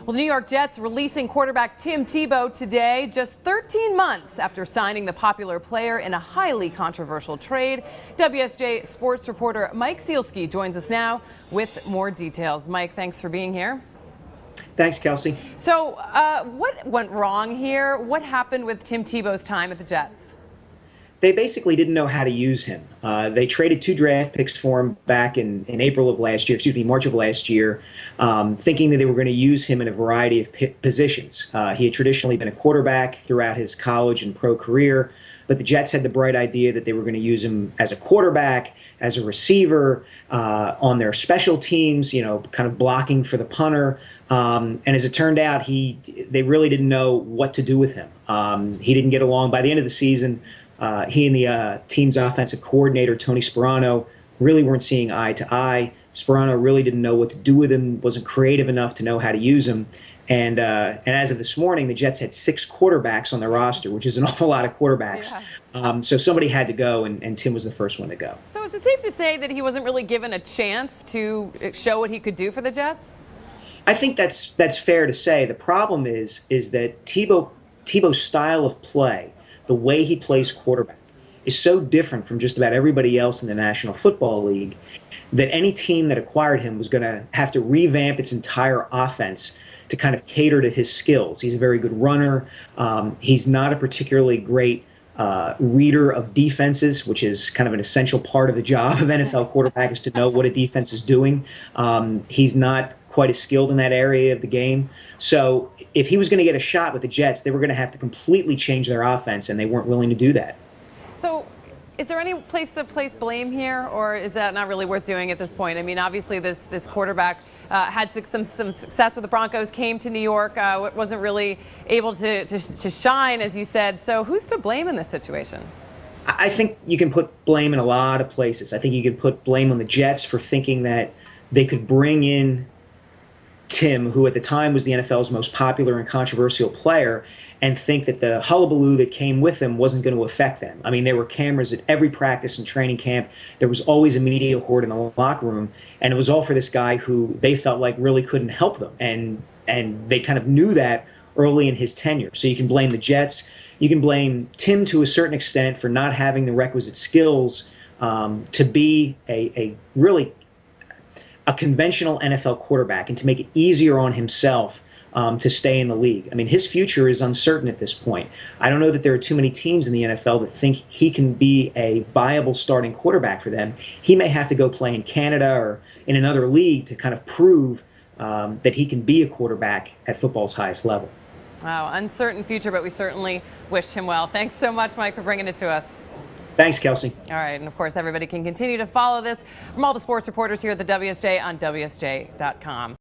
Well, the New York Jets releasing quarterback Tim Tebow today, just 13 months after signing the popular player in a highly controversial trade. WSJ sports reporter Mike Sealski joins us now with more details. Mike, thanks for being here. Thanks, Kelsey. So what went wrong here? What happened with Tim Tebow's time at the Jets? They basically didn't know how to use him. They traded 2 draft picks for him back in April of last year, March of last year, thinking that they were going to use him in a variety of positions. He had traditionally been a quarterback throughout his college and pro career, but the Jets had the bright idea that they were going to use him as a quarterback, as a receiver, on their special teams, kind of blocking for the punter. And as it turned out, they really didn't know what to do with him. He didn't get along. By the end of the season, he and the team's offensive coordinator, Tony Sperano, really weren't seeing eye to eye. Sperano really didn't know what to do with him, wasn't creative enough to know how to use him. And as of this morning, the Jets had 6 quarterbacks on their roster, which is an awful lot of quarterbacks. Yeah. So somebody had to go, and Tim was the first one to go. So is it safe to say that he wasn't really given a chance to show what he could do for the Jets? I think that's fair to say. The problem is that Tebow's style of play, the way he plays quarterback, is so different from just about everybody else in the National Football League that any team that acquired him was going to have to revamp its entire offense to kind of cater to his skills. He's a very good runner. He's not a particularly great reader of defenses, which is kind of an essential part of the job of NFL quarterback, is to know what a defense is doing. He's not quite as skilled in that area of the game. So if he was going to get a shot with the Jets, they were going to have to completely change their offense, and they weren't willing to do that. So is there any place to place blame here, or is that not really worth doing at this point? I mean, obviously this quarterback had some success with the Broncos, came to New York, wasn't really able to shine, as you said. So who's to blame in this situation? I think you can put blame in a lot of places. I think you can put blame on the Jets for thinking that they could bring in Tim, who at the time was the NFL's most popular and controversial player, and think that the hullabaloo that came with him wasn't going to affect them. I mean, there were cameras at every practice and training camp. There was always a media horde in the locker room, and it was all for this guy who they felt like really couldn't help them. And they kind of knew that early in his tenure. So you can blame the Jets. You can blame Tim to a certain extent for not having the requisite skills to be a conventional NFL quarterback and to make it easier on himself to stay in the league. I mean, his future is uncertain at this point. I don't know that there are too many teams in the NFL that think he can be a viable starting quarterback for them. He may have to go play in Canada or in another league to kind of prove that he can be a quarterback at football's highest level. Wow, uncertain future, but we certainly wish him well. Thanks so much, Mike, for bringing it to us. Thanks, Kelsey. All right, and of course, everybody can continue to follow this from all the sports reporters here at the WSJ on WSJ.com.